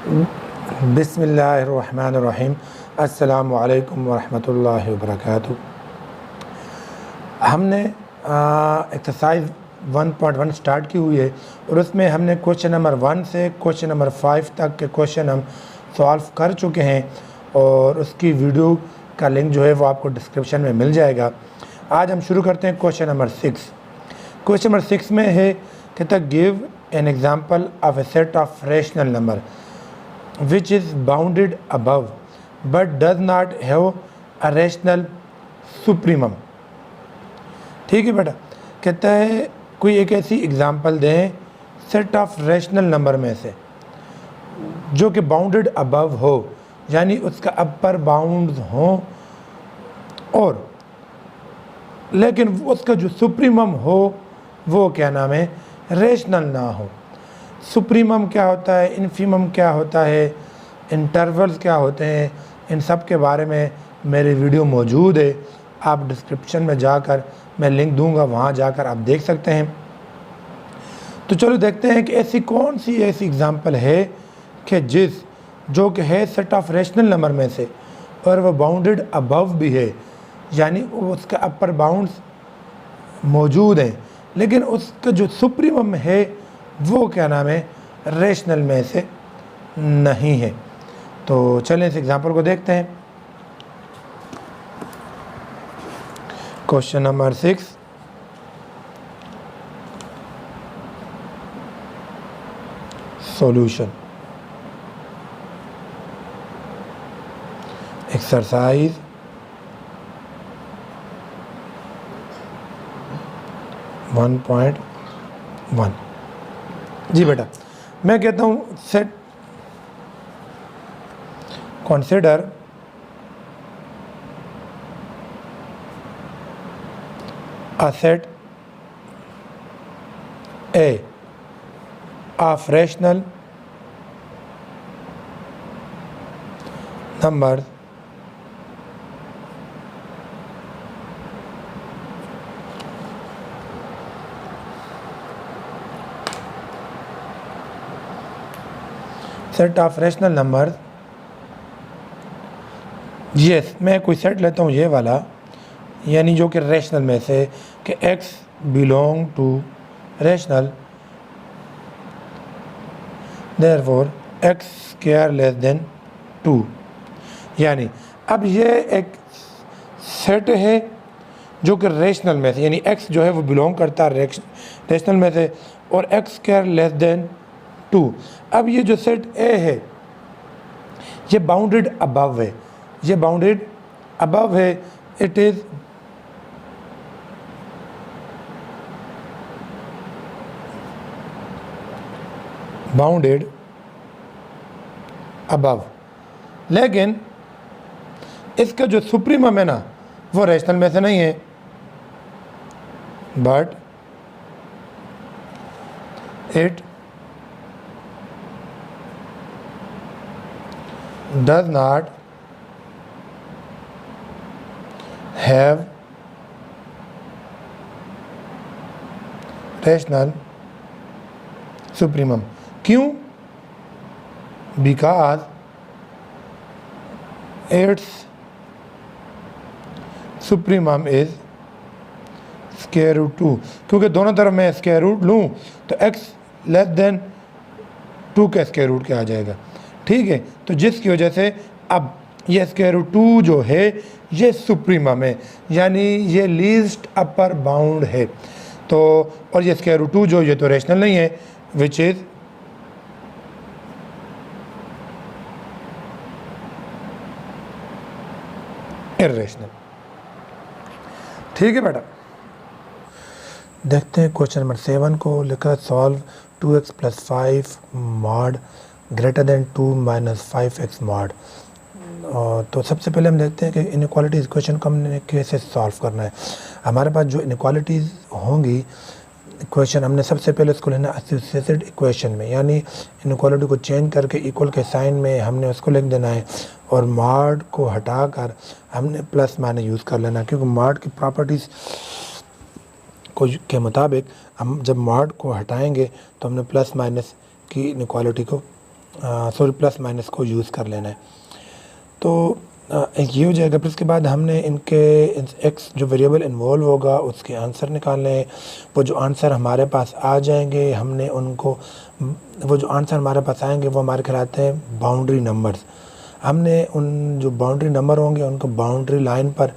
बिस्मिल्लाहिर्रहमानिर्रहीम। अस्सलामु अलैकुम वरहमतुल्लाहि वबरकातुहू। हमने एक्सरसाइज 1.1 स्टार्ट की हुई है और उसमें हमने क्वेश्चन नंबर 1 से क्वेश्चन नंबर 5 तक के क्वेश्चन हम सॉल्व कर चुके हैं और उसकी वीडियो का लिंक जो है वो आपको डिस्क्रिप्शन में मिल जाएगा। आज हम शुरू करते हैं क्वेश्चन नंबर 6। क्वेश्चन नंबर 6 में है कि give an example of A set of rational number which is bounded above but does not have a rational supremum। ठीक है बेटा, कहता है कोई एक ऐसी एग्जांपल दें सेट ऑफ रैशनल नंबर में से जो कि बाउंडेड अबव हो, यानी उसका अपर बाउंड्स हो और लेकिन उसका जो सुप्रीमम हो वो क्या नाम है, रैशनल ना हो। सुप्रीमम क्या होता है, इन्फीमम क्या होता है, इंटरवल्स क्या होते हैं, इन सब के बारे में मेरी वीडियो मौजूद है। आप डिस्क्रिप्शन में जाकर मैं लिंक दूंगा, वहाँ जाकर आप देख सकते हैं। तो चलो देखते हैं कि ऐसी कौन सी ऐसी एग्जांपल है कि जो कि है सेट ऑफ रैशनल नंबर में से और वह बाउंडेड अबव भी है, यानी उसका अपर बाउंड्स मौजूद हैं, लेकिन उसका जो सुप्रीमम है वो क्या नाम है, रैशनल में से नहीं है। तो चलें इस एग्जांपल को देखते हैं। Question number 6, solution. एक्सरसाइज 1.1। जी बेटा, मैं कहता हूँ set consider a set A of rational numbers set of rational number. Yes, मैं कोई सेट लेता हूँ ये वाला, यानी जो कि रैशनल में से कि x belong to rational, therefore x square less than 2। यानी अब ये एक सेट है जो कि रैशनल में से, यानी x जो है वो बिलोंग करता है रैशनल में से और x स्क्वायर लेस देन 2। अब ये जो सेट A है ये बाउंडेड अबव है, ये बाउंडेड अबव है, इट इज़ बाउंडेड अबव, लेकिन इसका जो सुप्रीमम है ना वो रैशनल में से नहीं है, but it does not have rational supremum। क्यों? Because its supremum is square root 2। क्योंकि दोनों तरफ मैं स्क्वायर रूट लूँ तो x लेस देन 2 का स्क्वायर रूट क्या आ जाएगा। ठीक है, तो जिसकी वजह से अब ये स्क्वायर रूट 2 जो है ये सुप्रीमम है, यानी ये लीस्ट अपर बाउंड है। तो और ये स्क्वायर रूट 2 जो ये तो रैशनल नहीं है, विच इज़ इर्रेशनल। ठीक है बेटा, देखते हैं क्वेश्चन नंबर 7 को। लिखा solve 2x + 5 mod greater than 2 - 5x mod. तो सबसे पहले हम देखते हैं कि इनइक्वालिटी इक्वेशन को हमने कैसे सॉल्व करना है। हमारे पास जो इनइक्वालिटीज़ होंगी इक्वेशन, हमने सबसे पहले उसको लेना एसोसिएटेड इक्वेशन में, यानी इनइक्वालिटी को चेंज करके इक्वल के साइन में हमने उसको लिख देना है और मॉड को हटाकर हमने प्लस माइनस यूज़ कर लेना, क्योंकि मॉड की प्रॉपर्टीज़ को के मुताबिक हम जब मॉड को हटाएंगे तो हमने प्लस माइनस की इनइक्वालिटी को सॉरी प्लस माइनस को यूज़ कर लेना है। तो ये हो जाएगा। फिर उसके बाद हमने इनके एक्स जो वेरिएबल इन्वॉल्व होगा उसके आंसर निकालने हैं। वो जो आंसर हमारे पास आ जाएंगे हमने उनको वो जो आंसर हमारे पास आएंगे वो हमारे कहलाते हैं बाउंड्री नंबर्स। हमने उन जो बाउंड्री नंबर होंगे उनको बाउंड्री लाइन पर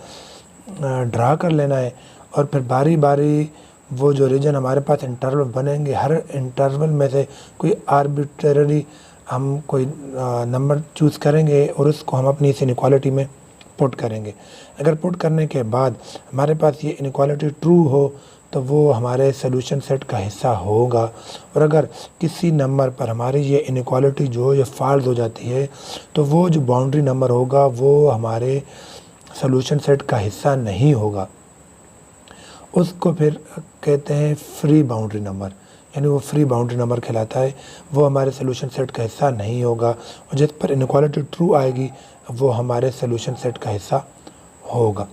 ड्रा कर लेना है और फिर बारी बारी वो जो रीजन हमारे पास इंटरवल बनेंगे, हर इंटरवल में से कोई आर्बिट्रेरी हम कोई नंबर चूज़ करेंगे और उसको हम अपनी इस इनइक्वालिटी में पुट करेंगे। अगर पुट करने के बाद हमारे पास ये इनइक्वालिटी ट्रू हो तो वो हमारे सोल्यूशन सेट का हिस्सा होगा। और अगर किसी नंबर पर हमारी ये इनइक्वालिटी जो ये फॉल्स हो जाती है तो वो जो बाउंड्री नंबर होगा वो हमारे सोल्यूशन सेट का हिस्सा नहीं होगा। उसको फिर कहते हैं फ्री बाउंड्री नंबर, यानी वो फ्री बाउंड्री नंबर कहलाता है। वो हमारे सोल्यूशन सेट का हिस्सा नहीं होगा और जिस पर इनइक्वालिटी ट्रू आएगी वो हमारे सोल्यूशन सेट का हिस्सा होगा।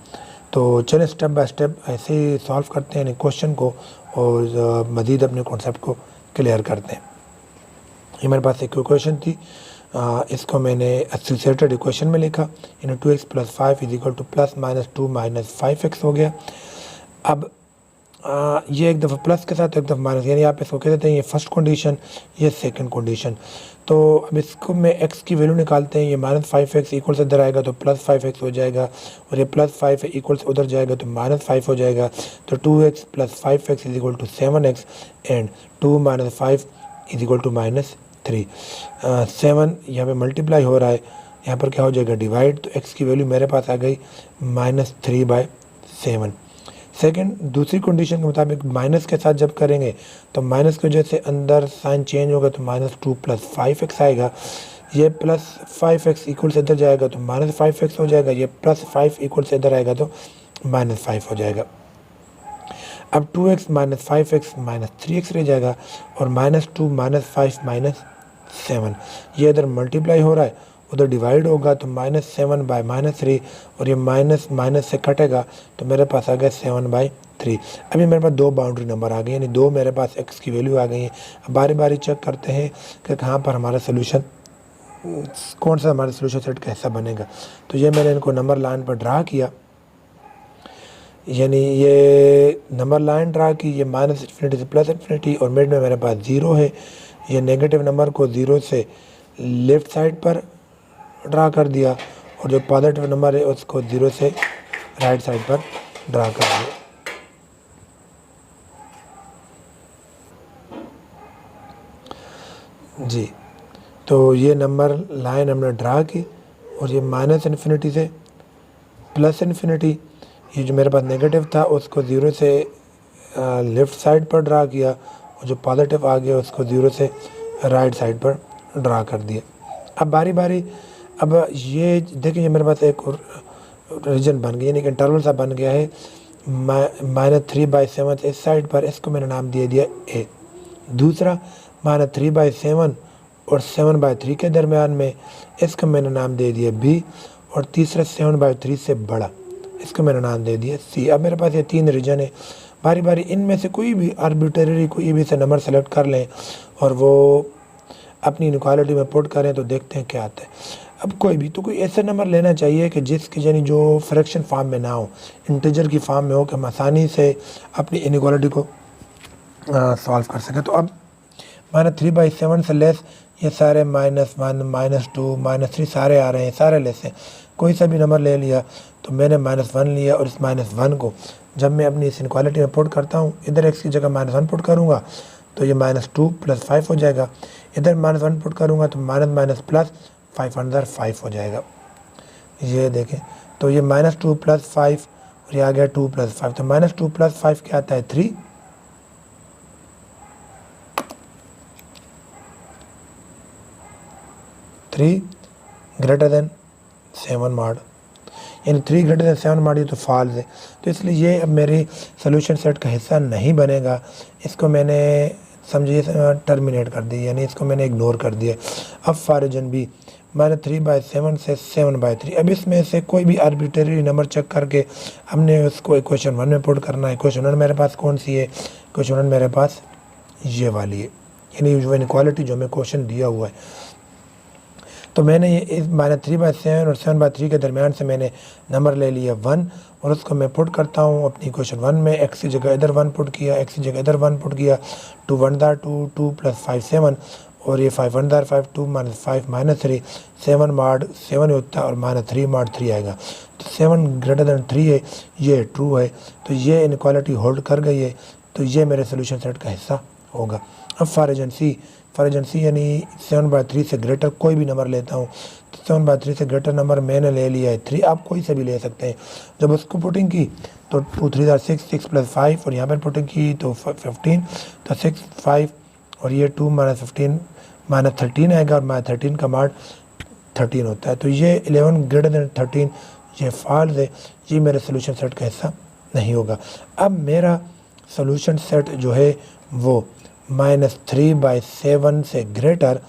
तो चलें स्टेप बाय स्टेप ऐसे ही सॉल्व करते हैं क्वेश्चन को और मज़ीद अपने कॉन्सेप्ट को क्लियर करते हैं। ये मेरे पास एक इक्वेशन थी, इसको मैंने एसोसिएटेड इक्वेशन में लिखा, यानी 2x + 5 = +-2 - 5x हो गया। अब ये एक दफ़ा प्लस के साथ एक दफ़ा माइनस, यानी आप इसको कह देते हैं ये फर्स्ट कंडीशन, ये सेकंड कंडीशन। तो अब इसको में x की वैल्यू निकालते हैं। ये -5x इक्वल से इधर आएगा तो +5x हो जाएगा और ये +5 इक्वल से उधर जाएगा तो -5 हो जाएगा। तो 2x + 5x = 7x एंड 2 - 5 = -3। 7 यहाँ पे मल्टीप्लाई हो रहा है, यहाँ पर क्या हो जाएगा डिवाइड। तो x की वैल्यू मेरे पास आ गई -3/7। सेकंड दूसरी कंडीशन के मुताबिक माइनस के साथ जब करेंगे तो माइनस की वजह से अंदर साइन चेंज होगा तो -2 + 5x आएगा। ये +5x इक्वल से इधर जाएगा तो -5x हो जाएगा। ये +5 इक्वल से इधर आएगा तो -5 हो जाएगा। अब 2x - 5x -3x रह जाएगा और -2 - 5 - 7 ये इधर मल्टीप्लाई हो रहा है, उधर डिवाइड होगा तो -7/-3 और ये माइनस माइनस से कटेगा तो मेरे पास आ गया 7/3। अभी मेरे पास दो बाउंड्री नंबर आ गए, यानी दो मेरे पास x की वैल्यू आ गई है। अब बारी बारी चेक करते हैं कि कहाँ पर हमारा सोल्यूशन, कौन सा हमारे सोल्यूशन सेट का हिस्सा बनेगा। तो ये मैंने इनको नंबर लाइन पर ड्रा किया, यानी ये नंबर लाइन ड्रा की, ये -∞ से +∞ और मिड में मेरे पास 0 है। ये नेगेटिव नंबर को 0 से लेफ़्ट साइड पर ड्रा कर दिया और जो पॉजिटिव नंबर है उसको 0 से राइट साइड पर ड्रा कर दिया। जी, तो ये नंबर लाइन हमने ड्रा की और ये -∞ से +∞, ये जो मेरे पास नेगेटिव था उसको 0 से लेफ़्ट साइड पर ड्रा किया और जो पॉजिटिव आ गया उसको 0 से राइट साइड पर ड्रा कर दिया। अब बारी बारी, अब ये देखिए ये मेरे पास एक रीजन बन गया, यानी कि इंटरवल सा बन गया है। -3/7 इस साइड पर, इसको मैंने नाम दे दिया A। दूसरा -3/7 और 7/3 के दरमियान में, इसको मैंने नाम दे दिया B। और तीसरा 7/3 से बड़ा, इसको मैंने नाम दे दिया C। अब मेरे पास ये तीन रीजन है, बारी बारी इनमें से कोई भी आर्बिट्रेरी कोई भी से नंबर सेलेक्ट कर लें और वो अपनी इनइक्वालिटी में पुट करें तो देखते हैं क्या आता है। अब कोई भी तो कोई ऐसा नंबर लेना चाहिए कि जिसकी यानी जो फ्रैक्शन फॉर्म में ना हो, इंटीजर की फॉर्म में हो, कि हम आसानी से अपनी इनइक्वालिटी को सॉल्व कर सकें। तो अब -3/7 से लेस ये सारे -1 -2 -3 सारे आ रहे हैं, सारे लेस हैं। कोई सा भी नंबर ले लिया तो मैंने -1 लिया और इस -1 को जब मैं अपनी इस इनइक्वालिटी में पुट करता हूँ, इधर x की जगह -1 पुट करूँगा तो ये -2 + 5 हो जाएगा। इधर -1 पुट करूँगा तो माइनस प्लस 5 अंदर 5 हो जाएगा। ये देखें तो ये -2 + 5 और ये आ गया 2 + 5। तो -2 + 5 क्या आता है 3। 3 > 7 मार्ड, यानी 3 > 7 मार्ड, ये तो फॉल्स है। तो इसलिए ये अब मेरे सोल्यूशन सेट का हिस्सा नहीं बनेगा। इसको मैंने समझिए टर्मिनेट कर दी, यानी इसको मैंने इग्नोर कर दिया। अब फॉर रीजन B -3/7 से 7/3। अब इसमें से कोई भी आर्बिट्रेरी नंबर चेक करके हमने उसको इक्वेशन 1 में पुट करना है। इक्वेशन 1 मेरे पास कौन सी है? इक्वेशन 1 मेरे पास ये वाली है, यानी जो इनइक्वालिटी जो हमें क्वेश्चन दिया हुआ है तो मैंने ये इस -3/7 और 7/3 के दरमियान से मैंने नंबर ले लिया 1 और उसको मैं पुट करता हूँ अपनी क्वेश्चन 1 में। x की जगह इधर 1 पुट किया, x की जगह इधर 1 पुट किया। 2 1 2, 2 + 5 7 और ये 5 1 5, 2 - 5 -3, 7 mod 7 होता है और -3 mod 3 आएगा। तो 7 > 3 है, ये ट्रू है। तो ये इनक्वालिटी होल्ड कर गई है, तो ये मेरे सोल्यूशन सेट का हिस्सा होगा। अब फॉर एजेंसी यानी 7/3 से ग्रेटर कोई भी नंबर लेता हूँ, तो 7/3 से ग्रेटर नंबर मैंने ले लिया है 3, आप कोई से भी ले सकते हैं। जब उसको पुटिंग की तो 2 3 are 6, 6 + 5 और यहाँ पर पुटिंग की तो 15, तो 6 5 और ये 2 - 15 -13 आएगा और -13 का mod 13 होता है। तो ये 11 > 13 ये फॉल्स है, ये मेरे सोल्यूशन सेट का हिस्सा नहीं होगा। अब मेरा सोल्यूशन सेट जो है वो -3/7 से ग्रेटर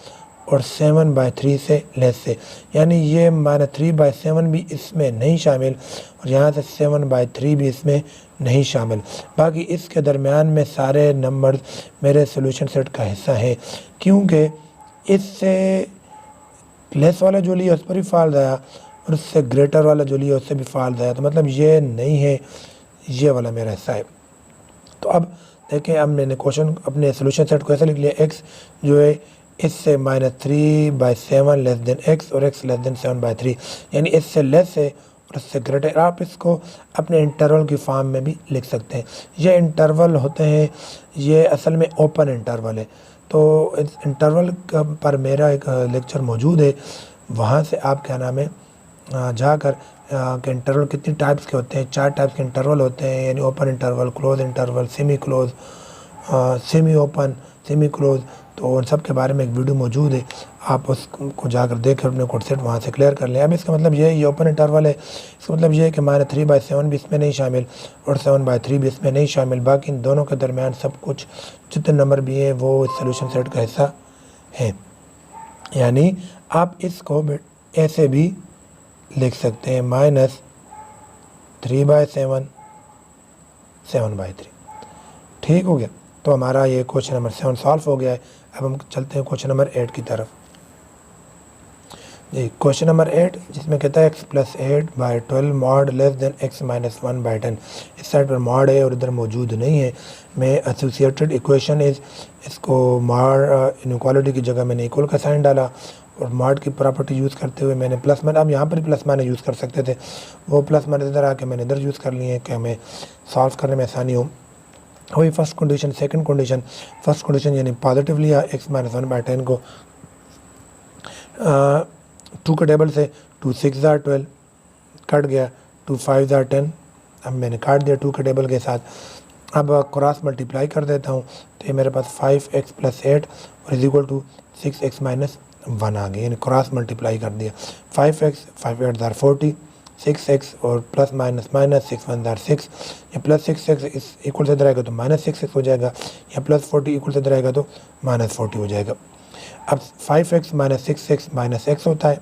और 7/3 से लेस है, यानी ये -3/7 भी इसमें नहीं शामिल और यहाँ से 7/3 भी इसमें नहीं शामिल। बाकी इसके दरमियान में सारे नंबर मेरे सोल्यूशन सेट का हिस्सा है, क्योंकि इससे लेस वाला जो लिया उस पर भी फॉल्स आया और उससे ग्रेटर वाला जो लिया उससे भी फॉल्स आया। तो मतलब ये नहीं है, ये वाला मेरा हिस्सा है। तो अब देखें, अब मैंने क्वेश्चन अपने सोल्यूशन सेट को ऐसे लिख लिया, x जो है इससे -3/7 लेस देन x और x लेस देन 7/3, यानी इससे लेस है और इससे ग्रेटर। आप इसको अपने इंटरवल की फॉर्म में भी लिख सकते हैं। ये इंटरवल होते हैं, ये असल में ओपन इंटरवल है। तो इस इंटरवल पर मेरा एक लेक्चर मौजूद है, वहाँ से आप क्या नाम है जाकर कि इंटरवल कितनी टाइप्स के होते हैं। 4 टाइप्स के इंटरवल होते हैं, यानी open interval, close interval, semi close, semi open, semi close. तो उन सब के बारे में एक वीडियो मौजूद है, आप उसको जाकर देखकर अपने कोड सेट वहाँ से क्लियर कर लें। अब इसका मतलब ये ओपन इंटरवल है, इसका मतलब ये है कि -3/7 भी इसमें नहीं शामिल और 7/3 भी इसमें नहीं शामिल। बाकी इन दोनों के दरमियान सब कुछ जितने नंबर भी हैं वो इस सोल्यूशन सेट का हिस्सा है। यानी आप इसको ऐसे भी लिख सकते हैं -3/7 7/3। ठीक हो गया। तो हमारा ये क्वेश्चन नंबर 7 सॉल्व हो गया है। अब हम चलते हैं क्वेश्चन नंबर 8 की तरफ। जी, क्वेश्चन नंबर 8 जिसमें कहता है x + 8/12 mod less than x - 1/10। इस साइड पर mod है और इधर मौजूद नहीं है। मैं एसोसिएटेड इक्वेशन इसको mod इनइक्वालिटी की जगह मैंने इक्वल का साइन डाला और mod की प्रॉपर्टी यूज़ करते हुए मैंने प्लस माइनस, अब यहाँ पर प्लस माइनस यूज़ कर सकते थे, वो प्लस माइनस इधर आके मैंने इधर यूज़ कर लिए हैं कि हमें सॉल्व करने में आसानी हो। वही first condition, second condition, first condition यानी पॉजिटिव लिया x - 1/10 को 2 के टेबल से 2 6 are 12 कट गया, 2 5 are 10, अब मैंने काट दिया 2 के टेबल के साथ। अब क्रॉस मल्टीप्लाई कर देता हूँ, तो ये मेरे पास 5x + 8 और इज 6x - 1 आ गया, यानी क्रॉस मल्टीप्लाई कर दिया। 5x 5 8 are 40, 6x और प्लस माइनस माइनस 6 1 are 6, या +6x इस इक्वल से इधर आएगा तो -6x हो जाएगा, या +40 इक्वल से इधर आएगा तो -40 हो जाएगा। अब 5x - 6x -x होता है,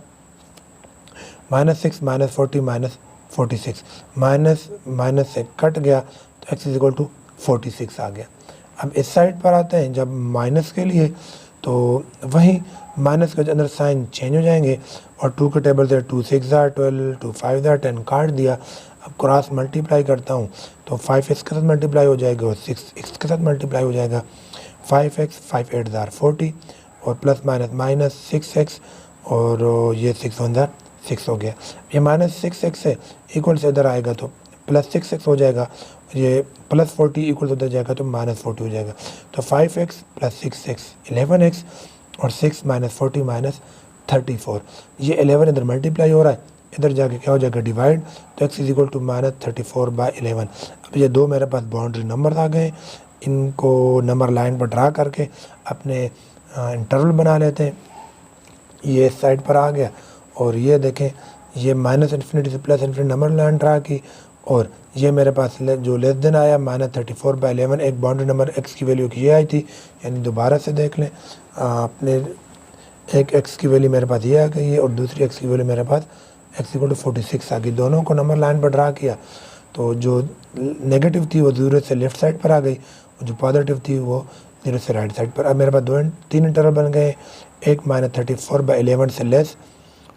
-6 -40 -46, माइनस से कट गया तो x = 46 आ गया। अब इस साइड पर आते हैं, जब माइनस के लिए तो वही माइनस के अंदर साइन चेंज हो जाएंगे और 2 के टेबल से 2 6 are 12, 2 5 are 10 काट दिया। अब क्रॉस मल्टीप्लाई करता हूँ तो 5x के साथ मल्टीप्लाई हो जाएगा और 6x के साथ मल्टीप्लाई हो जाएगा। 5x 5 8 are 40 और प्लस माइनस माइनस 6x और ये 6 1 are 6 हो गया। ये -6x से इक्वल से इधर आएगा तो +6x हो जाएगा, ये +40 इक्वल से इधर जाएगा तो -40 हो जाएगा। तो 5x + 6x 11x और 6 - 40 - 34, ये 11 इधर मल्टीप्लाई हो रहा है, इधर जाके क्या हो जाएगा डिवाइड, तो x = -34/11। अब ये दो मेरे पास बाउंड्री नंबर आ गए, इनको नंबर लाइन पर ड्रा करके अपने इंटरवल बना लेते हैं। ये इस साइड पर आ गया और ये देखें, ये -∞ से +∞ नंबर लाइन ड्रा की और ये मेरे पास जो लेस देन आया -34/11, एक बाउंड्री नंबर x की वैल्यू की ये आई थी, यानी दोबारा से देख लें अपने एक x की वैल्यू मेरे पास ये आ गई है और दूसरी x की वैल्यू मेरे पास x = 46 आ गई। दोनों को नंबर लाइन पर ड्रा किया तो जो नेगेटिव थी वो 0 से लेफ़्ट साइड पर आ गई और जो पॉजिटिव थी वो 0 से राइट साइड पर। अब मेरे पास 3 इंटरवल बन गए, एक -34/11 से लेस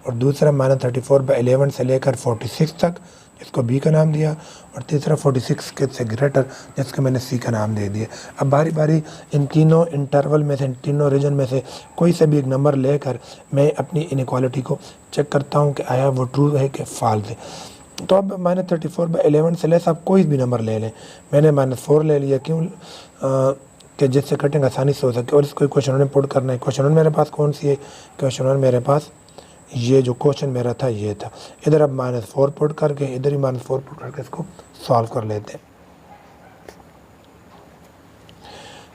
और दूसरा -34/11 से लेकर 46 तक, जिसको बी का नाम दिया, और तीसरा 46 के से ग्रेटर, जिसको मैंने सी का नाम दे दिया। अब बारी बारी इन तीनों इंटरवल में से, इन तीनों रीजन में से कोई से भी एक नंबर लेकर मैं अपनी इनइक्वालिटी को चेक करता हूँ कि आया वो ट्रू है कि फॉल्स है। तो अब -34/11 से लेस आप कोई भी नंबर ले लें। मैंने -4 ले लिया, क्यों कि जिससे कटिंग आसानी से हो सके, और इसको क्वेश्चन में पुट करना है। क्वेश्चन मेरे पास कौन सी है? क्वेश्चन मेरे पास ये जो क्वेश्चन मेरा था ये था। इधर अब -4 पुट करके, इधर ही -4 पुट करके इसको सॉल्व कर लेते हैं।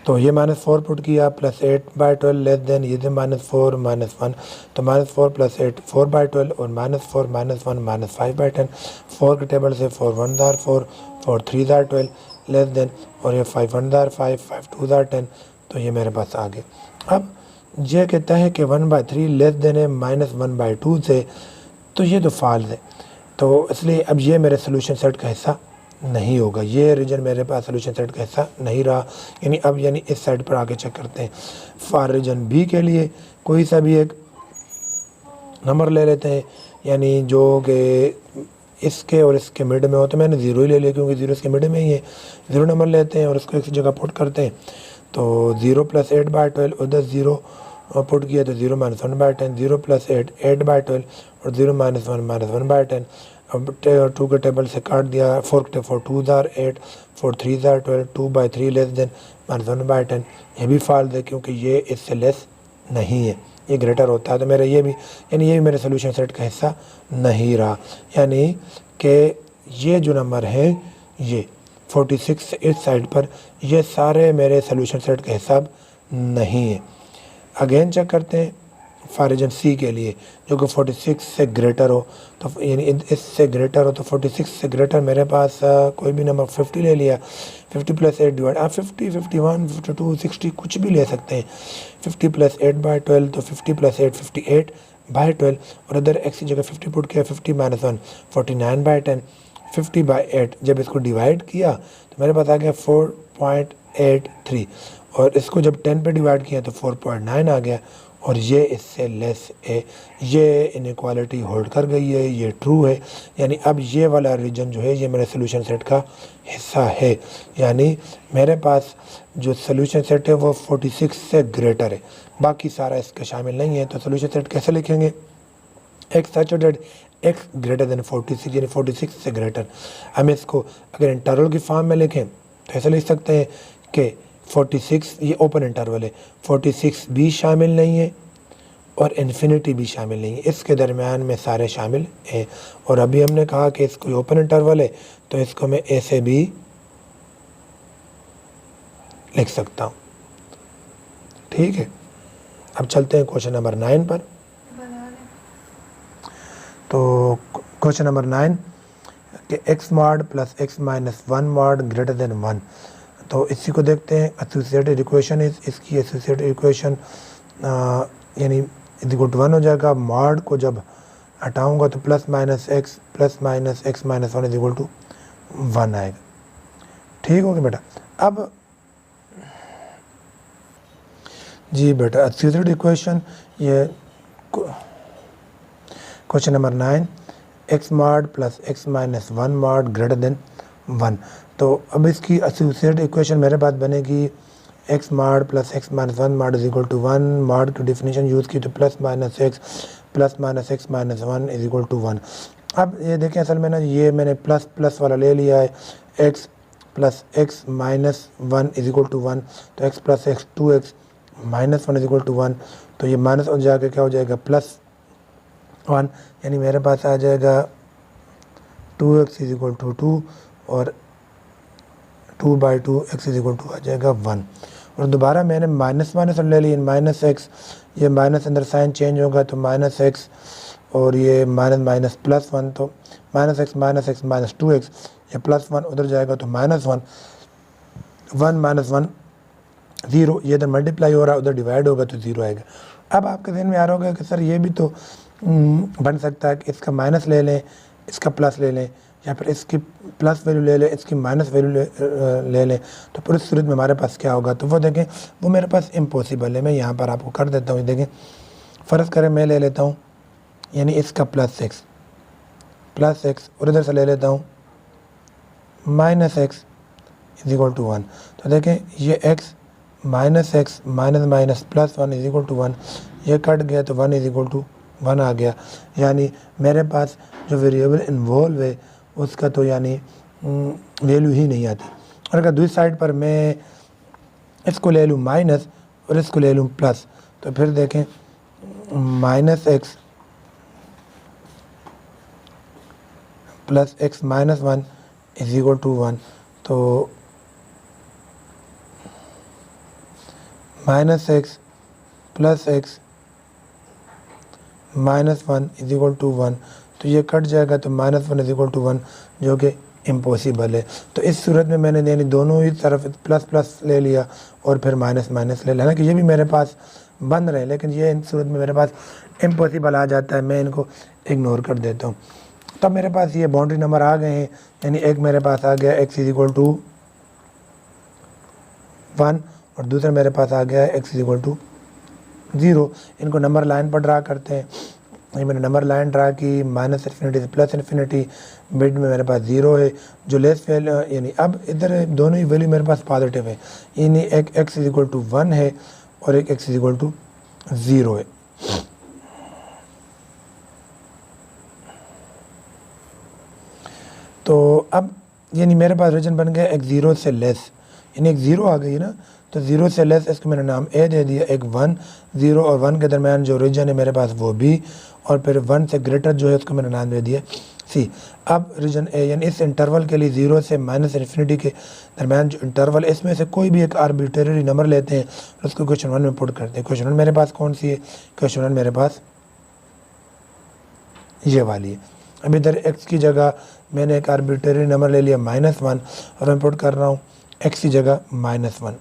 तो ये -4 पुट किया, +8/12 लेस देन ये -4 -1, तो -4 + 8 4/12, और -4 -1 -5/10। 4 के टेबल से 4 1 जार 4, 4 3 जार 12 लेस देन, और ये 5 1 जार 5, 5 2 जार 10। तो ये मेरे पास आ गए। अब ये कहता है कि 1/3 लेस देन है -1/2 से, तो ये तो फॉल्स है। तो इसलिए अब ये मेरे सोल्यूशन सेट का हिस्सा नहीं होगा, ये रीजन मेरे पास सोल्यूशन सेट का हिस्सा नहीं रहा। यानी इस साइड पर आके चेक करते हैं। फॉर रीजन बी के लिए कोई सा भी एक नंबर ले लेते हैं, यानी जो कि इसके और इसके मिड में हो, तो मैंने 0 ही ले लिया क्योंकि 0 इसके मिड में ही है। 0 नंबर लेते हैं और उसको एक जगह पुट करते हैं। तो 0 + 8/12, उधर 0 पुट किया तो 0 - 1/10, 0 + 8 8/12, और 0 - 1 -1/10। अब 2 के टेबल से काट दिया, 4 2 जार 8, 4 3 जार 12, 2/3 लेस देन -1/10। ये भी फॉल्स है क्योंकि ये इससे लेस नहीं है, ये ग्रेटर होता है। तो मेरा ये भी मेरे सोल्यूशन सेट का हिस्सा नहीं रहा। यानी कि ये जो नंबर है ये 46 से इस साइड पर, ये सारे मेरे सोल्यूशन सेट का हिसाब नहीं है। अगेन चेक करते हैं फॉर रीजन सी के लिए, जो कि 46 से ग्रेटर हो, तो यानी इससे ग्रेटर हो, तो 46 से ग्रेटर मेरे पास कोई भी नंबर 50 ले लिया। 50 + 8 डिवाइड, आप 50 51 52 60 कुछ भी ले सकते हैं। 50 + 8/12, तो 50 + 8 58/12, और इधर एक्स की जगह 50 पुट किया, 50 - 1 49/10। 50/8 जब इसको डिवाइड किया तो मेरे पास आ गया 4.83, और इसको जब 10 पे डिवाइड किया तो 4.9 आ गया, और ये इससे लेस है। ये इनइक्वालिटी होल्ड कर गई है, ये ट्रू है। यानी अब ये वाला रीजन जो है ये मेरे सोल्यूशन सेट का हिस्सा है। यानी मेरे पास जो सोल्यूशन सेट है वो 46 से ग्रेटर है, बाकी सारा इसका शामिल नहीं है। तो सोल्यूशन सेट कैसे लिखेंगे? X such that x greater than 46, यानी 46 से ग्रेटर। हम इसको अगर इंटरवल की फॉर्म में लिखें तो ऐसे लिख सकते हैं कि 46, ये ओपन इंटरवल है, 46 भी शामिल नहीं है और इन्फिनिटी भी शामिल नहीं है, इसके दरमियान में सारे शामिल हैं। और अभी हमने कहा कि इसको ओपन इंटरवल है, तो इसको मैं ए से भी लिख सकता हूँ। ठीक है, अब चलते हैं क्वेश्चन नंबर 9 पर। तो क्वेश्चन नंबर 9 कि x mod + x - 1 mod greater than 1। तो इसी को देखते हैं। एसोसिएटेड इक्वेशन इसकी एसोसिएटेड इक्वेशन यानी =1 हो जाएगा। मॉड को जब हटाऊंगा तो +-x +-x - 1 = 1 आएगा। ठीक हो गया बेटा। अब जी बेटा, एसोसिएटेड इक्वेशन ये question number 9 x mod + x - 1 mod greater than 1। तो अब इसकी एसोसिएटेड इक्वेशन मेरे पास बनेगी x mod + x - 1 mod = 1। Mod की डेफिनेशन यूज़ की तो +-x +-x - 1 = 1। अब ये देखें, असल में ना ये मैंने प्लस वाला ले लिया है, x + x - 1 = 1, तो x + x 2x - 1 = 1, तो ये माइनस हो जाकर क्या हो जाएगा +1, यानी मेरे पास आ जाएगा 2x = 2 और 2/2 x = आ जाएगा 1। और दोबारा मैंने माइनस ले ली, -x, ये माइनस अंदर साइन चेंज होगा तो -x, और ये माइनस +1, तो -x - 2x, ये +1 उधर जाएगा तो -1, 1 - 1 0, ये इधर मल्टीप्लाई हो रहा है, उधर डिवाइड होगा तो 0 आएगा। अब आपके ध्यान में आ रहा होगा कि सर ये भी तो बन सकता है कि इसका माइनस ले लें, इसका प्लस ले लें, या फिर इसकी प्लस वैल्यू ले लें, इसकी माइनस वैल्यू ले लें, तो पूरी सूरत में हमारे पास क्या होगा? तो वो देखें, वो मेरे पास इम्पॉसिबल है। मैं यहाँ पर आपको कर देता हूँ। देखें, फ़र्ज़ करें मैं ले लेता हूँ यानी इसका प्लस एक्स और इधर से ले लेता हूँ minus x is equal to 1। तो देखें ये x minus x minus minus plus 1 is equal to 1, ये कट गया तो 1 इज इक्वल टू 1 आ गया। यानी मेरे पास जो वेरिएबल इन्वॉल्व है उसका तो यानी वैल्यू ही नहीं आती। और अगर दूसरी साइड पर मैं इसको ले लूँ माइनस और इसको ले लूँ प्लस, तो फिर देखें minus x plus x minus 1 is equal to 1। तो minus x plus x minus 1 is equal to 1, तो ये कट जाएगा तो माइनस 1 इज इक्वल टू 1, जो कि इम्पॉसिबल है। तो इस सूरत में मैंने यानी दोनों ही तरफ प्लस प्लस ले लिया और फिर माइनस माइनस ले लिया। हालांकि ये भी मेरे पास बन रहे हैं, लेकिन ये इन सूरत में मेरे पास इम्पॉसिबल आ जाता है, मैं इनको इग्नोर कर देता हूँ। तब मेरे पास ये बाउंड्री नंबर आ गए हैं, यानी एक मेरे पास आ गया x इज इक्वल टू 1 और दूसरा मेरे पास आ गया है x इज इक्वल टू 0। इनको नंबर लाइन पर ड्रा करते हैं। ये मैंने नंबर लाइन ड्रा की माइनस इन्फिनिटी से प्लस इन्फिनिटी, मिड में मेरे पास 0 है जो लेस वैल्यू, यानी अब इधर दोनों ही वैल्यू मेरे पास पॉजिटिव है, यानी एक x इज इक्वल टू 1 है और एक x इज इक्वल टू 0 है। तो अब यानी मेरे पास रीजन बन गया एक 0 से लेस, यानी एक 0 आ गई ना, तो 0 से लेस इसको मैंने नाम ए दे दिया। एक 1, 0 और 1 के दरमियान जो रीजन है मेरे पास वो बी, और फिर 1 से ग्रेटर जो है उसको मैंने नाम दे दिया सी। अब रीजन ए यानी इस इंटरवल के लिए 0 से माइनस इन्फिनिटी के दरमियान जो इंटरवल, इसमें से कोई भी एक आर्बिट्रेरी नंबर लेते हैं और उसको क्वेश्चन 1 में पुट करते हैं। क्वेश्चन 1 मेरे पास कौन सी है? क्वेश्चन 1 मेरे पास ये वाली है। अब इधर x की जगह मैंने एक आर्बिट्रेरी नंबर ले लिया -1 और मैं पुट कर रहा हूँ x की जगह -1।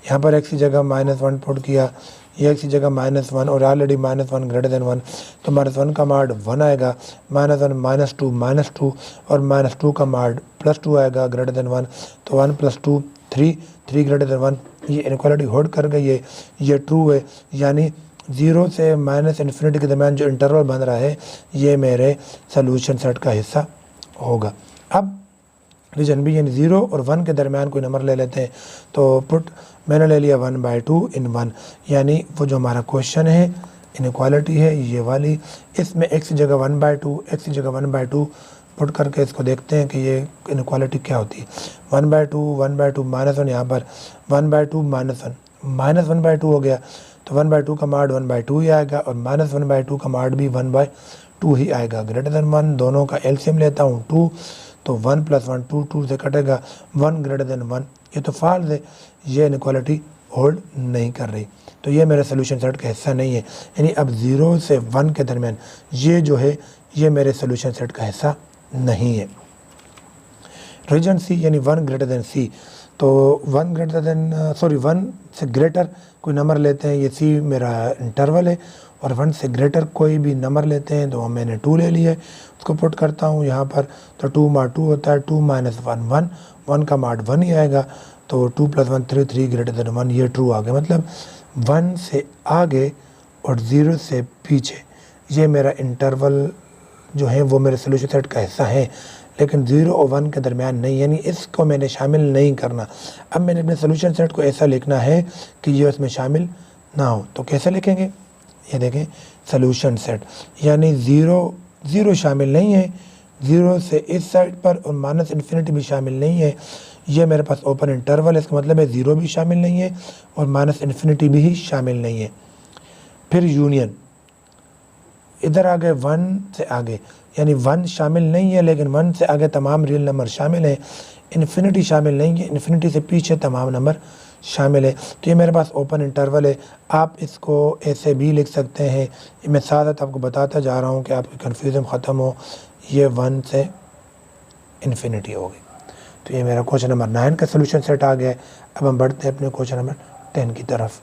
यहाँ पर x की जगह -1 पुट किया, ये x की जगह -1 और ऑलरेडी -1 ग्रेटर देन 1, तो -1 का मार्ड 1 आएगा, -1 -2 और -2 का मार्ड +2 आएगा ग्रेटर देन 1, तो 1 + 2 3 ग्रेटर देन 1। ये इनक्वालिटी होल्ड कर गई है, ये ट्रू है, यानी 0 से माइनस इन्फिनिटी के दरमियान जो इंटरवल बन रहा है ये मेरे सोल्यूशन सेट का हिस्सा होगा। अब रीजन बी यानी 0 और 1 के दरमियान कोई नंबर ले लेते हैं, तो पुट मैंने ले लिया 1/2 इन 1, यानी वो जो हमारा क्वेश्चन है इनक्वालिटी है ये वाली, इसमें x की जगह 1/2 x की जगह 1/2 पुट करके इसको देखते हैं कि ये इनक्वालिटी क्या होती है। 1/2 -1, यहाँ पर 1/2 -1 हो गया, तो 1/2 का मार्ड 1/2 ही आएगा और -1/2 का मार्ड भी 1/2 ही आएगा ग्रेटर देन 1। दोनों का एलसीएम लेता हूँ 2, तो 1 + 1 2 से कटेगा 1 ग्रेटर देन 1। ये तो फॉल्स है, ये इनक्वालिटी होल्ड नहीं कर रही, तो ये मेरे सोल्यूशन सेट का हिस्सा नहीं है। यानी अब 0 से 1 के दरमियान ये जो है ये मेरे सोल्यूशन सेट का हिस्सा नहीं है। रीजन सी यानी 1 ग्रेटर देन सी, तो 1 से ग्रेटर कोई नंबर लेते हैं, ये सी मेरा इंटरवल है, और 1 से ग्रेटर कोई भी नंबर लेते हैं, तो मैंने 2 ले लिया है, उसको पुट करता हूँ यहाँ पर, तो 2 × 2 होता है 2 - 1 1 का मार्ड 1 ही आएगा, तो 2 + 1 3 ग्रेटर देन 1, ये ट्रू आ गया। मतलब 1 से आगे और 0 से पीछे ये मेरा इंटरवल जो है वो मेरे सोल्यूशन सेट का हिस्सा है, लेकिन 0 और 1 के दरमियान नहीं, यानी इसको मैंने शामिल नहीं करना। अब मैंने अपने सोल्यूशन सेट को ऐसा लिखना है कि ये उसमें शामिल ना हो, तो कैसे लिखेंगे? ये देखें सोल्यूशन सेट, यानी 0 शामिल नहीं है, 0 से इस साइड पर और -इन्फिनिटी भी शामिल नहीं है, ये मेरे पास ओपन इंटरवल है, इसका मतलब है 0 भी शामिल नहीं है और -इन्फिनिटी भी शामिल नहीं है। फिर यूनियन इधर आ गए 1 से आगे, यानी 1 शामिल नहीं है लेकिन 1 से आगे तमाम रियल नंबर शामिल हैं, इन्फिनिटी शामिल नहीं है, इन्फिनिटी से पीछे तमाम नंबर शामिल है, तो ये मेरे पास ओपन इंटरवल है। आप इसको ऐसे भी लिख सकते हैं, मैं साथ साथ आपको बताता जा रहा हूँ कि आपकी कन्फ्यूज़न ख़त्म हो। ये 1 से इन्फिनिटी हो गई, तो ये मेरा क्वेश्चन नंबर 9 का सोल्यूशन सेट आ गया है। अब हम बढ़ते हैं अपने क्वेश्चन नंबर 10 की तरफ।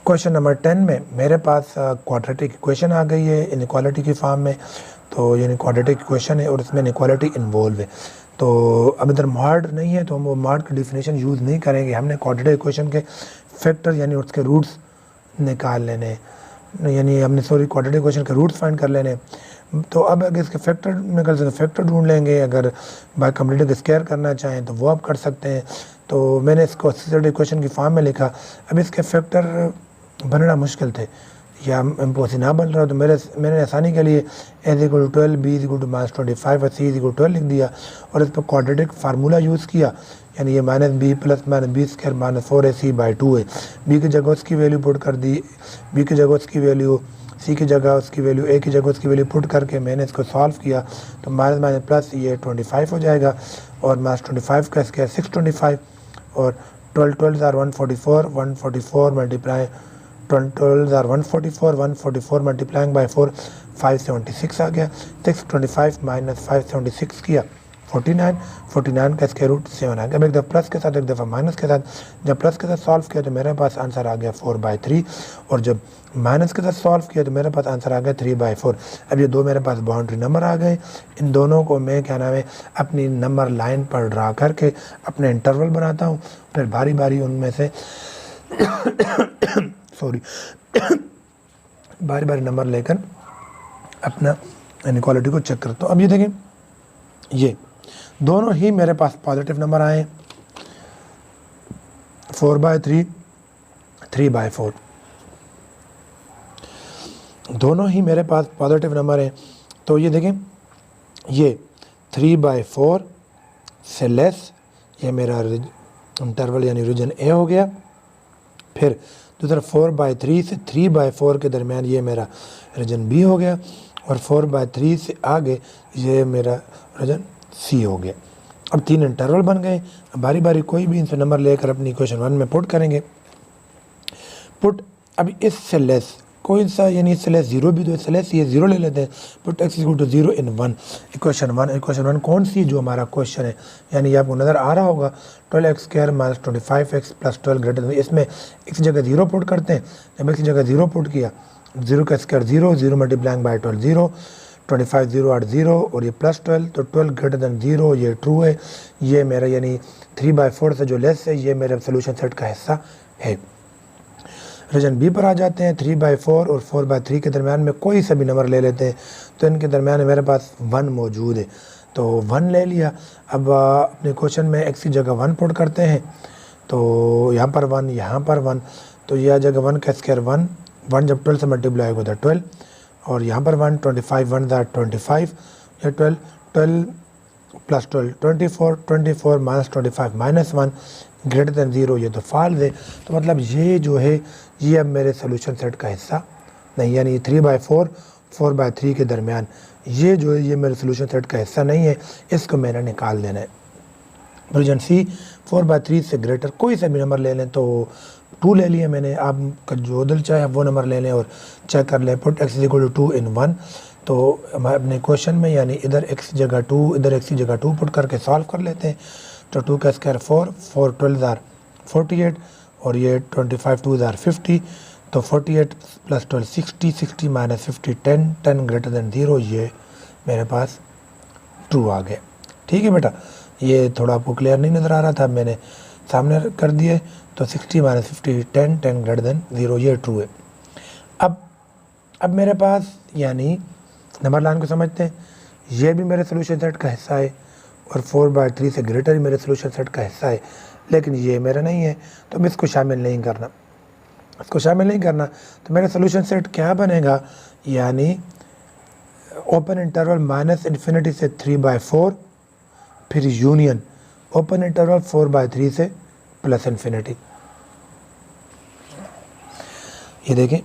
क्वेश्चन नंबर 10 में मेरे पास क्वाड्रेटिक इक्वेशन आ गई है इनक्वालिटी की फॉर्म में, तो ये क्वाड्रेटिक इक्वेशन है और इसमें इनक्वालिटी इन्वॉल्व है। तो अब इधर मॉड नहीं है तो हम वो मॉड की डिफिनेशन यूज़ नहीं करेंगे, हमने क्वाड्रेटिक इक्वेशन के फैक्टर यानी उसके रूट्स निकाल लेने, यानी हमने क्वाड्रेटिक इक्वेशन के रूट्स फाइंड कर लेने। तो अब अगर इसके फैक्टर निकल सकते फैक्टर ढूंढ लेंगे, अगर बाय कम्प्लीटिंग स्क्वायर करना चाहें तो वो आप कर सकते हैं। तो मैंने इसको एक्सेसरी इक्वेशन की फॉर्म में लिखा। अब इसके फैक्टर बनना मुश्किल थे या इम्पॉसिबल ना बन रहा, तो मैंने आसानी के लिए as equal to 12, B is equal to -25 और सी इज इक्वल टू 12 लिख दिया और इस पर क्वाड्रेटिक फार्मूला यूज़ किया, यानी ये -b प्लस -b² -4ac/2 है। बी की जगह उसकी वैल्यू पुट कर दी, बी की जगह उसकी वैल्यू, सी की जगह उसकी वैल्यू, ए की जगह उसकी वैल्यू पुट करके मैंने इसको सॉल्व किया तो माइनस माइनस प्लस ये 25 हो जाएगा और -25 का स्क्वायर 625 और 12 are 144 multiply 12 are 144 multiplying by 4 576 आ गया। 625 माइनस 576 किया 49 का स्क्वायर रूट 7 आ गया। अब एक दफ़ा प्लस के साथ एक दफ़ा माइनस के साथ, जब प्लस के साथ सॉल्व किया तो मेरे पास आंसर आ गया 4/3 और जब माइनस के साथ सॉल्व किया तो मेरे पास आंसर आ गया 3/4। अब ये दो मेरे पास बाउंड्री नंबर आ गए। इन दोनों को मैं क्या नाम है अपनी नंबर लाइन पर ड्रा करके अपने इंटरवल बनाता हूँ, फिर बारी बारी उनमें से बारी बारी नंबर लेकर अपना इनइक्वालिटी को चेक करता हूँ। अब ये देखें, ये दोनों ही मेरे पास पॉजिटिव नंबर आए 4/3 3/4, दोनों ही मेरे पास पॉजिटिव नंबर हैं। तो ये देखें, ये 3/4 से लेस, ये मेरा इंटरवल यानी रीजन ए हो गया। फिर दूसरा 4/3 से 3/4 के दरमियान ये मेरा रीजन बी हो गया और 4/3 से आगे ये मेरा रीजन सी हो गया। अब तीन इंटरवल बन गए। बारी बारी कोई भी इनसे नंबर लेकर अपनी इक्वेशन 1 में पुट करेंगे। पुट अब इससे लेस कोई सा, यानी इससे लेस 0 भी, तो इससे लेस ये 0 ले लेते हैं। Put x equal to 0 in 1 equation 1 कौन सी जो हमारा क्वेश्चन है, यानी आपको नज़र आ रहा होगा 12x² - 25x + 12 ग्रेटर देन, इसमें x जगह 0 पुट करते हैं। जब x जगह 0 पुट किया, 0 का स्क्वायर 0 मल्टीप्लाइंग बाई 12 0, 25 0 8 0 और ये +12, तो 12 ग्रेटर देन 0 ये ट्रू है। ये मेरा यानी 3/4 से जो लेस है ये मेरे सोल्यूशन सेट का हिस्सा है। रीजन बी पर आ जाते हैं। 3/4 और 4/3 के दरमियान में कोई सा भी नंबर ले लेते हैं, तो इनके दरमियान मेरे पास 1 मौजूद है, तो 1 ले लिया। अब अपने क्वेश्चन में x की जगह 1 पुट करते हैं, तो यहाँ पर 1 यहाँ पर 1, तो यह जगह 1 का स्क्वायर 1 जब 12 से मल्टीप्लाई होगा तो 12 और यहाँ पर 1 25 1 25 या 12 प्लस 12 24 माइनस 25 -1 ग्रेटर देन 0, ये तो फॉल्स है। तो मतलब ये जो है ये अब मेरे सोल्यूशन सेट का हिस्सा नहीं, यानी 3/4 4/3 के दरमियान ये जो है ये मेरे सोल्यूशन सेट का हिस्सा नहीं है, इसको मैंने निकाल देना है। रीजन सी 4/3 से ग्रेटर कोई सा भी नंबर ले लें, तो 2 ले लिया मैंने, आपका जो दिल चाहे वो नंबर ले लें और चेक कर लें। पुट x इक्वल टू 2 इन 1, तो हम अपने क्वेश्चन में यानी इधर x जगह 2 इधर x जगह 2 पुट करके सॉल्व कर लेते हैं। तो 2 का स्क्वायर 4 12 आर 48 और ये 25 2 आर 50, तो 48 + 12 60 माइनस 50 10 ग्रेटर देन 0, ये मेरे पास ट्रू आ गया। ठीक है बेटा, ये थोड़ा आपको क्लियर नहीं नज़र आ रहा था, मैंने सामने कर दिए। तो 60 माइनस 50 10 ग्रेटर देन 0, ये ट्रू है। अब मेरे पास यानी नंबर लाइन को समझते हैं, ये भी मेरे सोल्यूशन सेट का हिस्सा है और 4/3 से ग्रेटर ही मेरे सोल्यूशन सेट का हिस्सा है, लेकिन ये मेरा नहीं है, तो मैं इसको शामिल नहीं करना। इसको शामिल नहीं करना तो मेरा सोल्यूशन सेट क्या बनेगा, यानी ओपन इंटरवल -∞ से 3/4, फिर यूनियन ओपन इंटरवल 4/3 से +∞। ये देखें,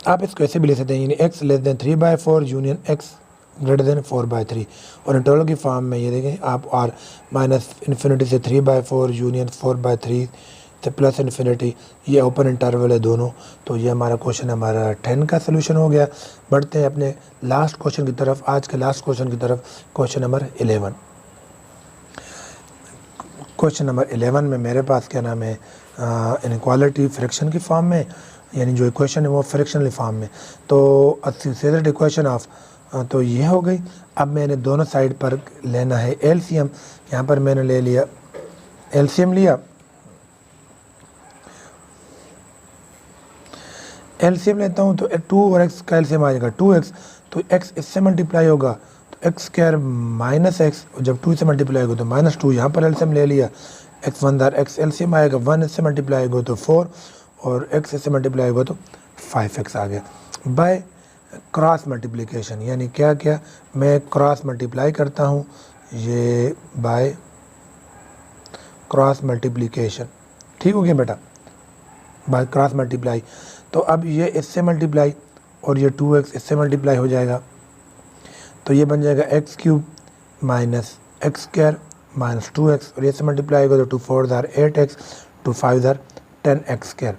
आप इसको ऐसे भी ले सकते हैं, यानी x less than 3/4 union x greater than 4/3, और इंटरवल की फॉर्म में ये देखें आप r -∞ से 3/4 यूनियन 4/3 से +∞, ये ओपन इंटरवल है दोनों। तो ये हमारा क्वेश्चन हमारा 10 का सोल्यूशन हो गया। बढ़ते हैं अपने लास्ट क्वेश्चन की तरफ, आज के लास्ट क्वेश्चन की तरफ, क्वेश्चन नंबर 11। क्वेश्चन नंबर 11 में मेरे पास क्या नाम है इनइक्वालिटी फ्रैक्शन की फॉर्म में, यानी जो इक्वेशन है वो फ्रैक्शनल फॉर्म में। तो एक्सेसरी इक्वेशन ऑफ, तो ये हो गई। अब मैंने दोनों साइड पर लेना है एलसीएम। यहाँ पर मैंने ले लिया एलसीएम लिया, एलसीएम लेता हूँ तो 2 और x का एलसीएम आ जाएगा 2x, तो x इससे मल्टीप्लाई होगा तो x स्क्वायर माइनस एक्स, और जब 2 से मल्टीप्लाई होगा तो -2, यहाँ पर एलसीएम ले लिया, x 1 दार x एलसीएम आएगा, 1 इससे मल्टीप्लाई होगा तो 4 और x इससे मल्टीप्लाई होगा तो 5x आ गया बाय क्रॉस मल्टीप्लिकेशन। यानी क्या क्या, मैं क्रॉस मल्टीप्लाई करता हूँ ये बाय क्रॉस मल्टीप्लिकेशन, ठीक हो गया बेटा, बाय क्रॉस मल्टीप्लाई। तो अब ये इससे मल्टीप्लाई और ये 2x इससे मल्टीप्लाई हो जाएगा, तो ये बन जाएगा x³ minus x square minus 2x, और ये से मल्टीप्लाई होगा तो 2 4 दार 8x, 2 5 दार 10x स्क्वायर।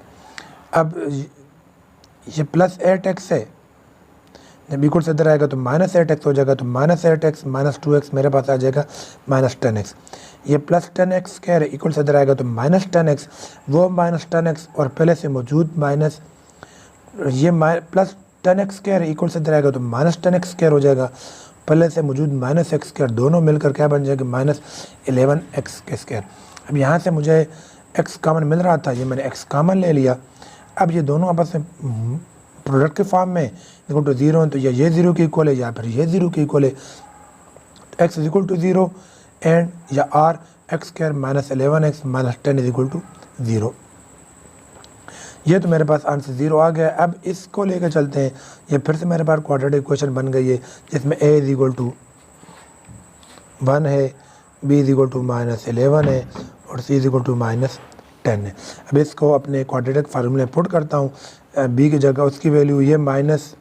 अब ये प्लस 8x है, जब इक्वल से इधर आएगा तो माइनस 8x हो जाएगा, तो माइनस 8x माइनस 2x मेरे पास आ जाएगा माइनस 10x। ये प्लस 10x स्क्वायर इक्वल से इधर आएगा तो माइनस 10x, वो माइनस 10x और पहले से मौजूद माइनस, ये प्लस 10x स्क्वायर इक्वल से इधर आएगा तो माइनस 10x स्क्वायर हो जाएगा, पहले से मौजूद माइनस x स्क्वायर दोनों मिलकर क्या बन जाएगा माइनस 11x के स्क्वायर। अब यहाँ से मुझे x कॉमन मिल रहा था, ये मैंने x कॉमन ले लिया। अब ये दोनों आपस में प्रोडक्ट के फॉर्म में इक्वल टू 0 है, तो ये 0 के इक्वल है या फिर ये 0 के इक्वल है, x is equal to 0 and या r x square minus 11x minus 10 is equal to 0। ये तो मेरे पास आंसर 0 आ गया। अब इसको लेकर चलते हैं, ये फिर से मेरे पास क्वाड्रेटिक इक्वेशन बन गई है जिसमें a इज इक्वल टू 1 है, b is equal to minus 11 है और c is equal to minus 10 है। अब इसको अपने क्वाड्रेटिक फार्मूले पुट करता हूँ, b की जगह उसकी वैल्यू ये माइनस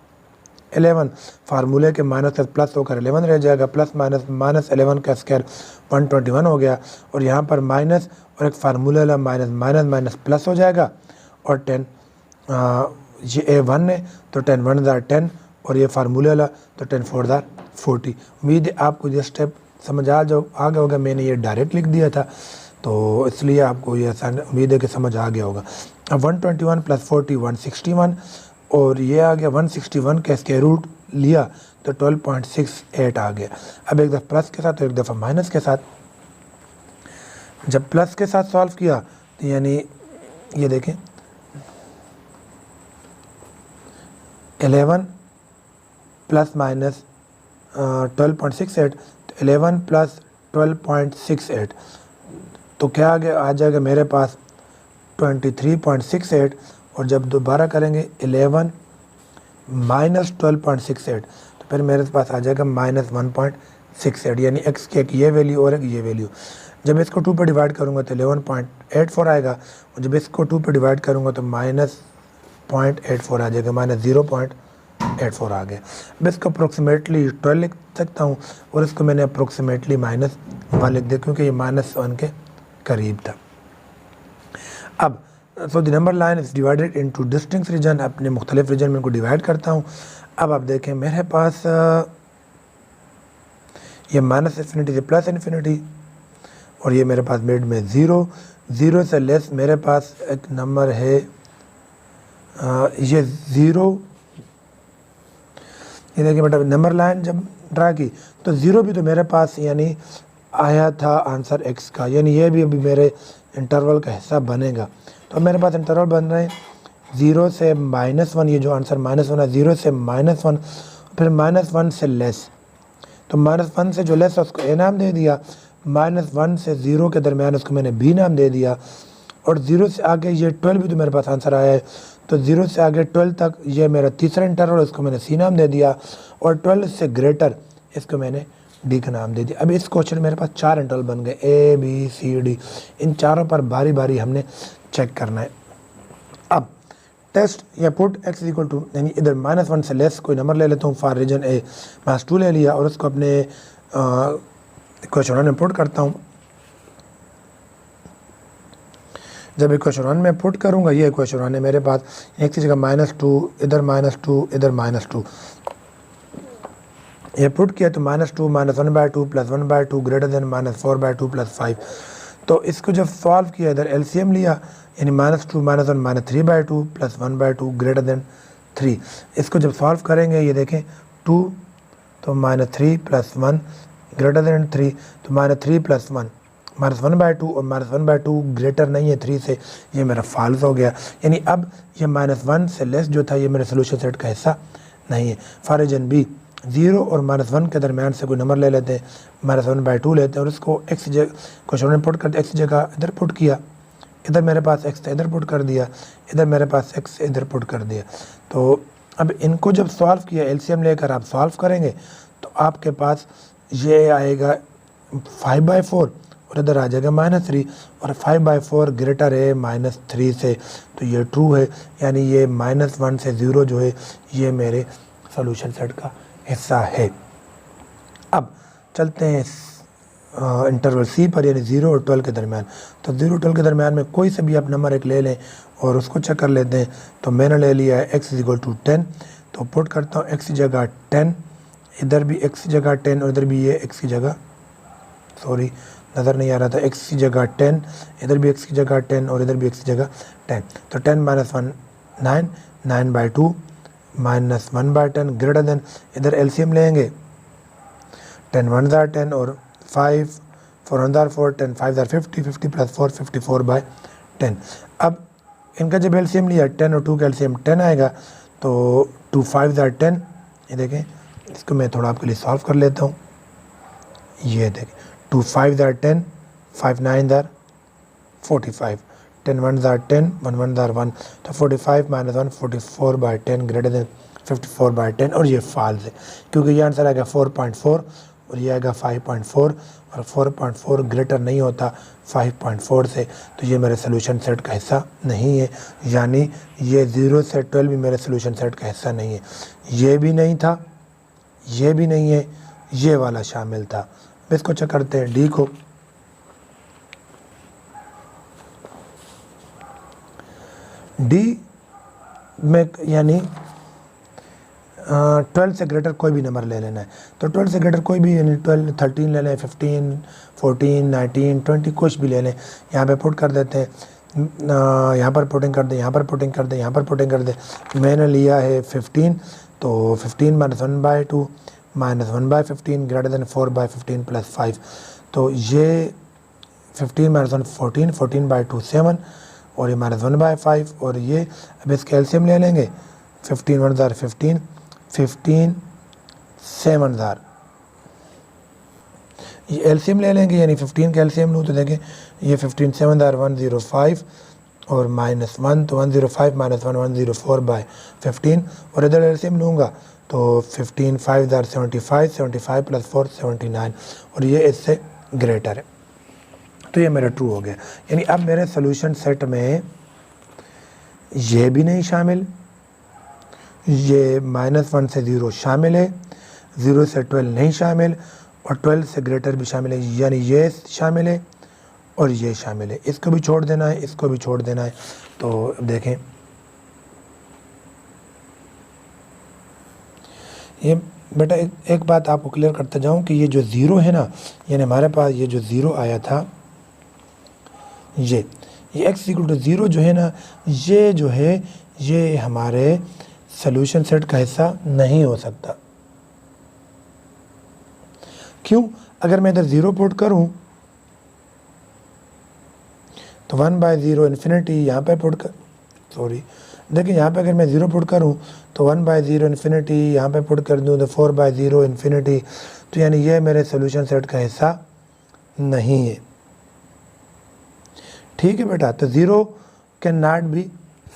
11 फार्मूले के माइनस से प्लस होकर 11 रह जाएगा, प्लस माइनस माइनस 11 का स्क्वायर 121 हो गया, और यहाँ पर माइनस और एक फार्मूले वाला माइनस माइनस माइनस प्लस हो जाएगा, और 10 ये a 1 है तो 10 1 दार 10 और ये फार्मूले वाला तो 10 4 दार 40। उम्मीद है आपको ये स्टेप समझ आ गया होगा, मैंने ये डायरेक्ट लिख दिया था तो इसलिए आपको ये आसान, उम्मीद है कि समझ आ गया होगा। अब 121 प्लस 40 161, और ये आ गया 161 का स्क्वायर रूट लिया तो 12.68 आ गया। अब एक दफ़ा प्लस के साथ और एक दफ़ा माइनस के साथ, जब प्लस के साथ सॉल्व किया तो यानी ये देखें 11 प्लस माइनस 12.68, 11 प्लस 12.68 तो क्या आ जाएगा मेरे पास 23.68, और जब दोबारा करेंगे 11 माइनस 12.68 तो फिर मेरे पास आ जाएगा माइनस 1.68, यानी x की एक ये वैल्यू और एक ये वैल्यू। जब इसको 2 पर डिवाइड करूँगा तो 11.84 आएगा, और जब इसको 2 पर डिवाइड करूँगा तो माइनस 0.84 आ जाएगा, माइनस 0.84 आ गया। अब इसको अप्रोक्सीमेटली 12 लिख सकता हूँ, और इसको मैंने अप्रोक्सीमेटली माइनस 1 लिख दिया क्योंकि ये माइनस 1 के करीब था। अब so the number line is divided into distinct region, अपने मुख्तलिफ रीजन में इनको डिवाइड करता हूँ। अब आप देखें मेरे पास ये माइनस इन्फिनिटी से प्लस इन्फिनिटी, और ये मेरे पास मिड में 0 से लेस मेरे पास एक नंबर है ये 0। ये देखिए बेटा नंबर लाइन जब ड्रा की तो 0 भी तो मेरे पास यानी आया था आंसर x का, यानी ये भी अभी मेरे इंटरवल का हिस्सा बनेगा। तो मेरे पास इंटरवल बन रहे हैं 0 से -1, ये जो आंसर -1 है 0 से -1, फिर -1 से लेस, तो -1 से जो लेस है उसको a नाम दे दिया, -1 से 0 के दरमियान उसको मैंने b नाम दे दिया, और 0 से आगे ये 12 भी तो मेरे पास आंसर आया है, तो 0 से आगे 12 तक ये मेरा तीसरा इंटरवल, उसको मैंने c नाम दे दिया, और 12 से ग्रेटर इसको मैंने d का नाम दे दिया। अब इस क्वेश्चन में मेरे पास 4 इंटरवल बन गए a b c d, इन चारों पर बारी बारी हमने चेक करना है। अब टेस्ट या पुट x इक्वल टू, यानी इधर -1 से लेस कोई नंबर ले लेता हूँ, फॉर रीजन a -2 ले लिया, और उसको अपने क्वेश्चन में पुट करता हूँ। जब इक्वेशन 1 में पुट करूँगा, ये इक्वेशन 1 है मेरे पास, एक की जगह -2 इधर -2 इधर -2, ये पुट किया तो -2 -1/2 प्लस 1/2 ग्रेटर देन -4/2 प्लस 5। तो इसको जब सॉल्व किया इधर एलसीएम लिया, यानी -2 -1 -3/2 प्लस 1/2 ग्रेटर देन 3। इसको जब सॉल्व करेंगे ये देखें 2 तो -3 प्लस 1 ग्रेटर देन 3, तो -3 प्लस 1 -1/2 और -1/2 ग्रेटर नहीं है 3 से, ये मेरा फॉल्स हो गया। यानी अब ये -1 से लेस जो था ये मेरे सोल्यूशन सेट का हिस्सा नहीं है। फॉर रीजन बी 0 और -1 के दरमियान से कोई नंबर ले लेते हैं, -1/2 लेते हैं और उसको x जगह क्वेश्चन में पुट करते, x जगह इधर पुट किया, इधर मेरे पास x था इधर पुट कर दिया, इधर मेरे पास x इधर पुट कर दिया। तो अब इनको जब सॉल्व किया एलसीएम लेकर आप सॉल्व करेंगे तो आपके पास ये आएगा 5/4 और इधर आ जाएगा -3 और 5/4 ग्रेटर है -3 से, तो ये ट्रू है। यानी ये -1 से 0 जो है ये मेरे सॉल्यूशन सेट का हिस्सा है। अब चलते हैं इंटरवल सी पर, यानी 0 और 12 के दरमियान। तो 0 और 12 के दरमियान में कोई से भी आप नंबर एक ले लें और उसको चेक कर लेते हैं। तो मैंने ले लिया है x = 10, तो पुट करता हूँ x की जगह 10, इधर भी x की जगह 10 और इधर भी ये x की जगह, सॉरी नज़र नहीं आ रहा था, x की जगह 10, इधर भी x की जगह 10 और इधर भी x की जगह 10। तो 10 - 1 9, 9/2 -1/10 ग्रेटर देन, इधर एलसीएम लेंगे, 10 1 * 10 और 5 4 1 * 4, 10 5 * 50, 50 + 4 54/10। अब इनका जब एलसीएम लिया 10 और 2 का एलसीएम 10 आएगा, तो 2 5 * 10, ये देखें, इसको मैं थोड़ा आपके लिए सॉल्व कर लेता हूँ। ये देखें 2 5 * 10, 5 9 * 45, 10 1 * 10, 1 1 * 1, तो 45 - 1 44/10 ग्रेटर देन 54/10, और ये फॉल्स है क्योंकि ये आंसर आएगा 4.4 और ये आएगा 5.4 और 4.4 ग्रेटर नहीं होता 5.4 से, तो ये मेरे सोल्यूशन सेट का हिस्सा नहीं है। यानी ये 0 से 12 भी मेरे सोल्यूशन सेट का हिस्सा नहीं है। ये भी नहीं था, ये भी नहीं है, ये वाला शामिल था। अब इसको चेक करते हैं डी को। डी में यानी 12 से ग्रेटर कोई भी नंबर ले लेना है। तो 12 से ग्रेटर कोई भी, यानी 12 13 ले लें, 15 14 19 20 कुछ भी ले लें। यहाँ पे पुट कर देते हैं, यहाँ पर पुटिंग कर दें, यहाँ पर पुटिंग कर दें, यहाँ पर पुटिंग कर दें। मैंने लिया है 15, तो 15 - 1/2 -1/15 ग्रेटर देन 4/15 + 5, तो ये 15 - 1 14, 14/2 7 और ये -1/5 और ये, अब इसके एलसीएम ले लेंगे, 15 1 * 15, 15 7 * ये एलसीएम ले लेंगे, यानी 15 का एलसीएम लूँ तो देखें ये 15 7 * 105 और -1, तो 105 - 1 104/15 और इधर एलसीएम लूँगा तो 15 5 * 75, 75 + 4 79 और ये इससे ग्रेटर है, तो ये मेरा ट्रू हो गया। यानी अब मेरे सोल्यूशन सेट में ये भी नहीं शामिल, ये -1 से 0 शामिल है, 0 से 12 नहीं शामिल और 12 से ग्रेटर भी शामिल है, यानी ये शामिल है और ये शामिल है। इसको भी छोड़ देना है, इसको भी छोड़ देना है। तो देखें ये बेटा एक बात आपको क्लियर करता जाऊं कि ये जो 0 है ना, यानी हमारे पास ये जो 0 आया था, ये x = 0 जो है ना, ये जो है ये हमारे सोल्यूशन सेट का हिस्सा नहीं हो सकता। क्यों? अगर मैं इधर 0 पुट करूं तो 1/0 इन्फिनिटी यहाँ पे पुट कर, सॉरी देखिए यहाँ पे अगर मैं 0 पुट करूं तो 1/0 इन्फिनिटी यहाँ पे पुट कर दूं तो 4/0 इन्फिनिटी, तो यानी ये मेरे सोल्यूशन सेट का हिस्सा नहीं है। ठीक है बेटा, तो 0 can not be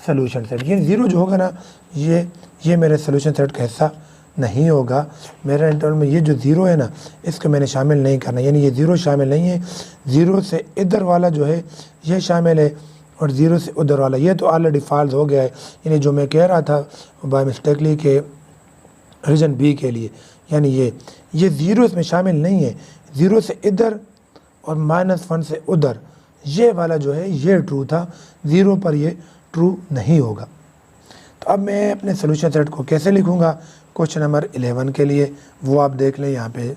solution set, ये 0 जो होगा ना ये मेरे सोल्यूशन सेट का हिस्सा नहीं होगा। मेरे इंटरवल में ये जो 0 है ना, इसको मैंने शामिल नहीं करना, यानी ये 0 शामिल नहीं है। 0 से इधर वाला जो है ये शामिल है और 0 से उधर वाला ये तो ऑलरेडी फॉल्स हो गया है। यानी जो मैं कह रहा था बाय मिस्टेकली के रीजन बी के लिए, यानी ये 0 इसमें शामिल नहीं है। 0 से इधर और -1 से उधर ये वाला जो है ये ट्रू था, 0 पर ये ट्रू नहीं होगा। तो अब मैं अपने सोल्यूशन सेट को कैसे लिखूंगा क्वेश्चन नंबर 11 के लिए, वो आप देख लें। यहाँ पे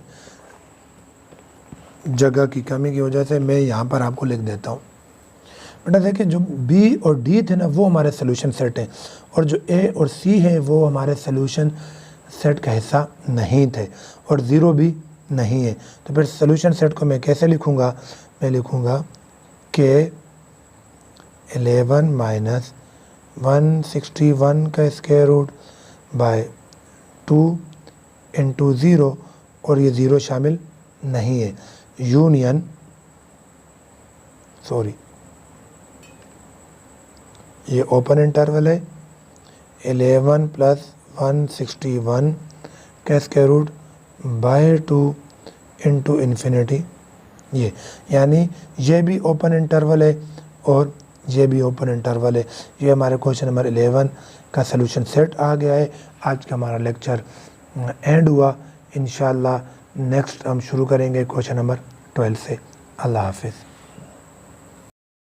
जगह की कमी की वजह से मैं यहाँ पर आपको लिख देता हूँ। बेटा देखिए जो बी और डी थे ना वो हमारे सोल्यूशन सेट हैं और जो ए और सी है वो हमारे सोल्यूशन सेट का हिस्सा नहीं थे और 0 भी नहीं है। तो फिर सोल्यूशन सेट को मैं कैसे लिखूँगा? मैं लिखूँगा के 11 माइनस 161 का स्क्वायर रूट बाय 2 इंटू 0, और ये 0 शामिल नहीं है, यूनियन ये ओपन इंटरवल है, 11 प्लस 161 का square root by 2 into infinity, ये यानी ये भी ओपन इंटरवल है और ये भी ओपन इंटरवल है। ये हमारे क्वेश्चन नंबर 11 का सलूशन सेट आ गया है। आज का हमारा लेक्चर एंड हुआ। इंशाल्लाह नेक्स्ट हम शुरू करेंगे क्वेश्चन नंबर 12 से। अल्लाह हाफिज़।